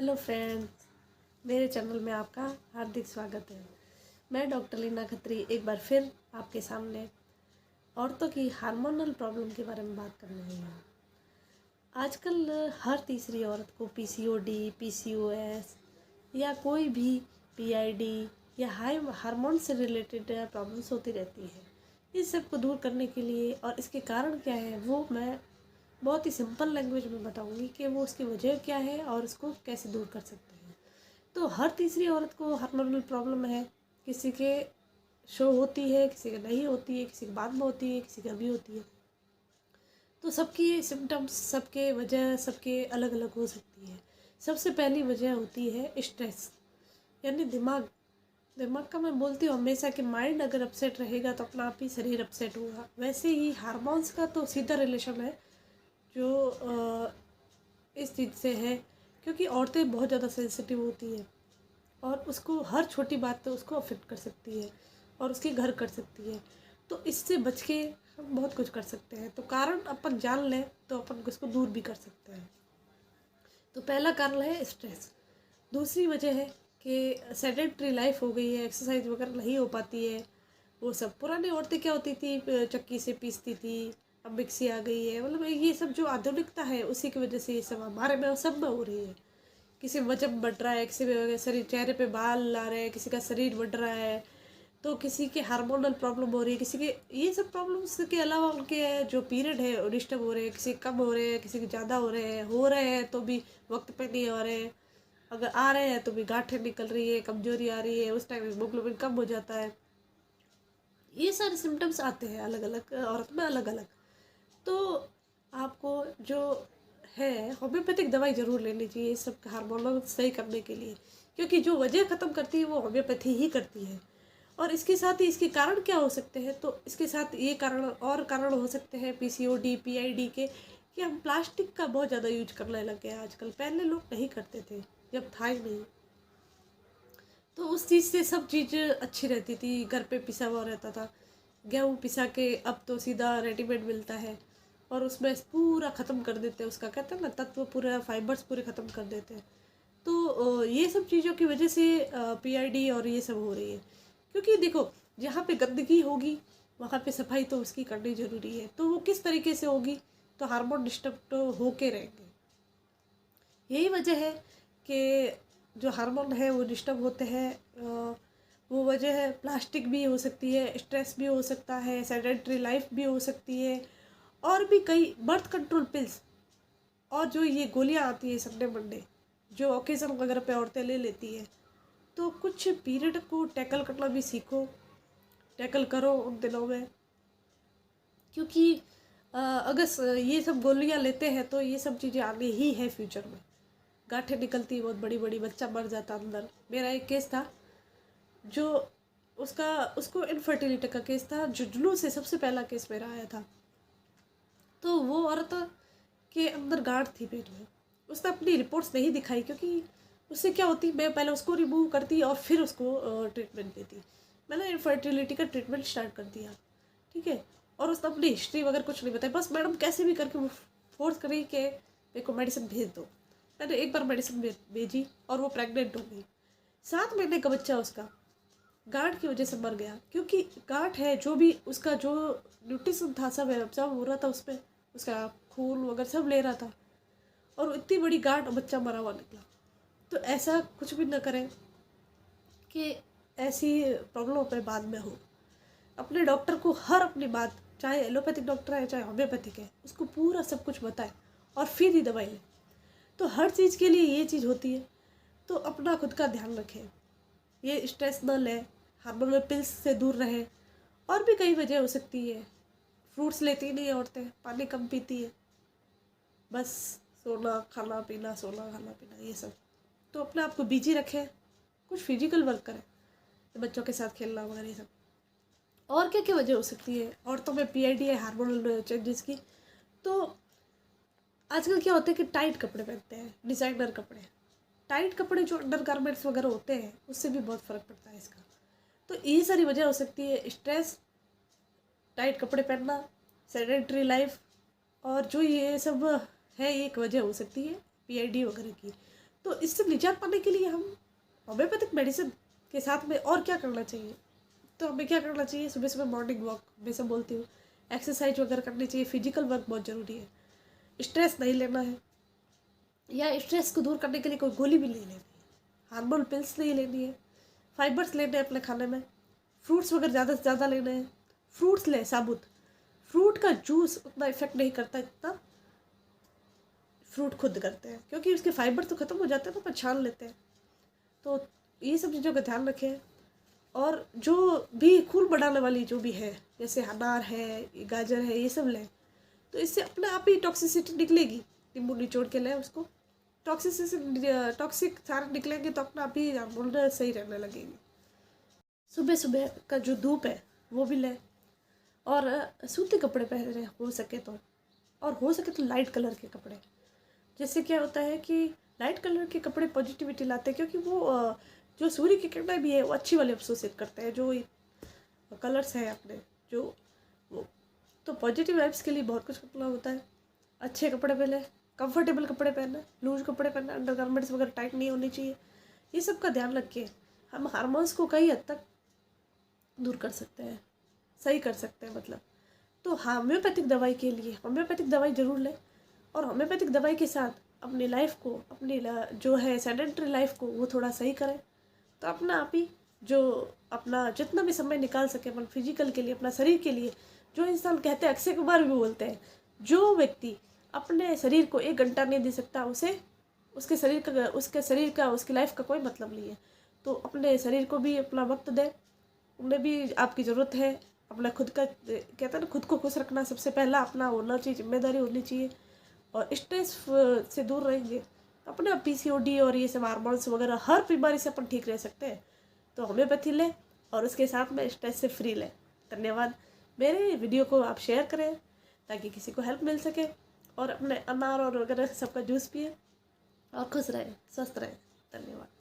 Hello friends, मेरे channel में आपका हार्दिक स्वागत है। मैं डॉक्टर लीना खत्री एक बार फिर आपके सामने औरतों की हार्मोनल प्रॉब्लम के बारे में बात करने आई हूँ। आजकल हर तीसरी औरत को पीसीओडी, पीसीओएस या कोई भी पीआईडी या हाई हार्मोन से रिलेटेड प्रॉब्लम्स होती रहती है। इस सब को दूर करने के लिए और इसके कारण क्या है वो मैं बहुत ही सिंपल लैंग्वेज में बताऊंगी कि वो उसकी वजह क्या है और उसको कैसे दूर कर सकते हैं। तो हर तीसरी औरत को हार्मोनल प्रॉब्लम है। किसी के शो होती है, किसी के नहीं होती है, किसी के बाद में होती है, किसी के अभी होती है। तो सबकी सिम्टम्स, सबके वजह सबके अलग अलग हो सकती है। सबसे पहली वजह होती है स्ट्रेस, यानी दिमाग। दिमाग का मैं बोलती हूँ हमेशा कि माइंड अगर अपसेट रहेगा तो अपना आप ही शरीर अपसेट होगा। वैसे ही हार्मोन्स का तो सीधा रिलेशन है जो इस चीज़ से है, क्योंकि औरतें बहुत ज़्यादा सेंसिटिव होती हैं और उसको हर छोटी बात पे उसको अफेक्ट कर सकती है और उसके घर कर सकती है। तो इससे बच के हम बहुत कुछ कर सकते हैं। तो कारण अपन जान लें तो अपन इसको दूर भी कर सकते हैं। तो पहला कारण है स्ट्रेस। दूसरी वजह है कि सेडेंटरी लाइफ हो गई है, एक्सरसाइज वगैरह नहीं हो पाती है। वो सब पुरानी औरतें क्या होती थी, चक्की से पीसती थी, अब मिक्सी आ गई है। मतलब ये सब जो आधुनिकता है उसी की वजह से ये सब हमारे में सब में हो रही है। किसी वजन बढ़ रहा है, किसी में शरीर चेहरे पे बाल ला रहे हैं, किसी का शरीर बढ़ रहा है, तो किसी के हार्मोनल प्रॉब्लम हो रही है, किसी के ये सब प्रॉब्लम्स के अलावा उनके जो पीरियड है वो डिस्टर्ब हो रहे हैं। किसी के कम हो रहे हैं, किसी के ज़्यादा हो रहे हैं तो भी वक्त पे नहीं हो रहे हैं। अगर आ रहे हैं तो भी गांठें निकल रही है, कमजोरी आ रही है, उस टाइम हीमोग्लोबिन कम हो जाता है। ये सारे सिम्टम्स आते हैं अलग अलग औरत में अलग अलग। तो आपको जो है होम्योपैथिक दवाई ज़रूर लेनी चाहिए इस सब हार्मोनल सही करने के लिए, क्योंकि जो वजह ख़त्म करती है वो होम्योपैथी ही करती है। और इसके साथ ही इसके कारण क्या हो सकते हैं, तो इसके साथ ये कारण हो सकते हैं पीसीओडी, पीआईडी के, कि हम प्लास्टिक का बहुत ज़्यादा यूज करने लग गए हैं आजकल। पहले लोग नहीं करते थे जब था ही नहीं, तो उस चीज़ से सब चीज़ अच्छी रहती थी। घर पे पिसा हुआ रहता था गेहूँ पिसा के, अब तो सीधा रेडीमेड मिलता है और उसमें पूरा ख़त्म कर देते हैं, उसका कहते हैं ना तत्व, पूरा फाइबर्स पूरे ख़त्म कर देते हैं। तो ये सब चीज़ों की वजह से पीआईडी और ये सब हो रही है। क्योंकि देखो, जहाँ पे गंदगी होगी वहाँ पे सफाई तो उसकी करनी ज़रूरी है। तो वो किस तरीके से होगी, तो हार्मोन डिस्टर्ब तो होके रहेंगे। यही वजह है कि जो हार्मोन है वो डिस्टर्ब होते हैं। वो वजह है, प्लास्टिक भी हो सकती है, स्ट्रेस भी हो सकता है, सेडेंटरी लाइफ भी हो सकती है, और भी कई बर्थ कंट्रोल पिल्स और जो ये गोलियां आती है संडे मंडे, जो ओकेज़न वगैरह पे औरतें ले लेती है। तो कुछ पीरियड को टैकल करना भी सीखो, टैकल करो उन दिनों में। क्योंकि अगर ये सब गोलियां लेते हैं तो ये सब चीज़ें आनी ही है फ्यूचर में। गांठें निकलती बहुत बड़ी बड़ी, बच्चा मर जाता अंदर। मेरा एक केस था जो उसको इनफर्टिलिटी का केस था, जुजलू से सबसे पहला केस मेरा आया था। तो वो औरत के अंदर गांठ थी पेट में। उसने अपनी रिपोर्ट्स नहीं दिखाई, क्योंकि उससे क्या होती, मैं पहले उसको रिमूव करती और फिर उसको ट्रीटमेंट देती। मैंने इनफर्टिलिटी का ट्रीटमेंट स्टार्ट कर दिया, ठीक है। और उसने अपनी हिस्ट्री वगैरह कुछ नहीं बताई, बस मैडम कैसे भी करके वो फोर्स करी कि मेरे को मेडिसिन भेज दो। मैंने एक बार मेडिसिन भेजी और वो प्रेग्नेंट हो गई। 7 महीने का बच्चा उसका गांठ की वजह से मर गया। क्योंकि गांठ है, जो भी उसका जो न्यूट्रिशन था सब एब्जॉर्ब हो रहा था उसमें, उसका खून वगैरह सब ले रहा था, और इतनी बड़ी गांठ, बच्चा मरा हुआ निकला। तो ऐसा कुछ भी न करें कि ऐसी प्रॉब्लम पे बाद में हो। अपने डॉक्टर को हर अपनी बात, चाहे एलोपैथिक डॉक्टर है चाहे होम्योपैथिक है, उसको पूरा सब कुछ बताएं और फिर ही दवाई लें। तो हर चीज़ के लिए ये चीज़ होती है। तो अपना खुद का ध्यान रखें, ये स्ट्रेस न लें, हार्मोनल पिल्स से दूर रहें। और भी कई वजह हो सकती है। फ्रूट्स लेती नहीं है औरतें, पानी कम पीती है, बस सोना खाना पीना, सोना खाना पीना, ये सब। तो अपने आप को बिजी रखें, कुछ फिजिकल वर्क करें, बच्चों के साथ खेलना वगैरह ये सब। और क्या क्या वजह हो सकती है औरतों में पीआईडी है हार्मोनल चेंजेस की। तो आजकल क्या होता है कि टाइट कपड़े पहनते हैं, डिज़ाइनर कपड़े, टाइट कपड़े जो अंडर गारमेंट्स वगैरह होते हैं, उससे भी बहुत फ़र्क पड़ता है इसका। तो ये सारी वजह हो सकती है, स्ट्रेस, टाइट कपड़े पहनना, सेडेंटरी लाइफ, और जो ये सब है एक वजह हो सकती है पीआईडी वगैरह की। तो इससे निजात पाने के लिए हम होम्योपैथिक मेडिसिन के साथ में और क्या करना चाहिए? तो हमें क्या करना चाहिए? सुबह सुबह मॉर्निंग वॉक हमेशा बोलती हूँ, एक्सरसाइज वगैरह करनी चाहिए, फिजिकल वर्क बहुत ज़रूरी है, स्ट्रेस नहीं लेना है, या स्ट्रेस को दूर करने के लिए कोई गोली भी नहीं लेनी है, हार्मोन पिल्स नहीं लेनी है, फाइबर्स लेने हैं अपने खाने में, फ्रूट्स वगैरह ज़्यादा से ज़्यादा लेने हैं, फ्रूट्स लें साबुत, फ्रूट का जूस उतना इफेक्ट नहीं करता जितना फ्रूट खुद करते हैं, क्योंकि उसके फाइबर तो ख़त्म हो जाते हैं तो अपन छान लेते हैं। तो ये सब चीज़ों का ध्यान रखें। और जो भी खून बढ़ाने वाली जो भी है, जैसे अनार है, गाजर है, ये सब लें तो इससे अपने आप ही टॉक्सिसिटी निकलेगी। नींबू निचोड़ के लें उसको, टॉक्सिक सारे निकलेंगे तो अपना आप ही हार्मोन सही रहने लगेगी। सुबह सुबह का जो धूप है वो भी लें, और सूती कपड़े पहने हो सके तो, और हो सके तो लाइट कलर के कपड़े। जिससे क्या होता है कि लाइट कलर के कपड़े पॉजिटिविटी लाते हैं, क्योंकि वो जो सूर्य की किरणें भी है वो अच्छी वाली अवशोषित करते हैं, जो कलर्स हैं अपने जो वो, तो पॉजिटिव वाइब्स के लिए बहुत कुछ करना होता है। अच्छे कपड़े पहने, कंफर्टेबल कपड़े पहने, लूज कपड़े पहने, अंडर गारमेंट्स वगैरह टाइट नहीं होनी चाहिए। ये सब का ध्यान रखिए। हम हार्मोन्स को कई हद तक दूर कर सकते हैं, सही कर सकते हैं मतलब। तो होम्योपैथिक दवाई के लिए होम्योपैथिक दवाई ज़रूर लें, और होम्योपैथिक दवाई के साथ अपनी लाइफ को, अपनी जो है सेडेंटरी लाइफ को वो थोड़ा सही करें। तो अपना आप ही जो अपना जितना भी समय निकाल सके अपन फिजिकल के लिए, अपना शरीर के लिए, जो इंसान कहते हैं, अक्षय कुमार भी बोलते हैं, जो व्यक्ति अपने शरीर को 1 घंटा नहीं दे सकता उसे उसके शरीर का उसकी लाइफ का कोई मतलब नहीं है। तो अपने शरीर को भी अपना वक्त दें, उन्हें भी आपकी ज़रूरत है। अपना खुद का कहते हैं ना, खुद को खुश रखना सबसे पहला अपना होना चाहिए, जिम्मेदारी होनी चाहिए। और स्ट्रेस से दूर रहेंगे अपने पीसीओडी और ये सब हार्मोन्स वगैरह हर बीमारी से अपन ठीक रह सकते हैं। तो होम्योपैथी लें और उसके साथ में स्ट्रेस से फ्री लें। धन्यवाद। मेरे वीडियो को आप शेयर करें ताकि किसी को हेल्प मिल सके, और अपने अनार और वगैरह सबका जूस पिए और खुश रहें, स्वस्थ रहें। धन्यवाद।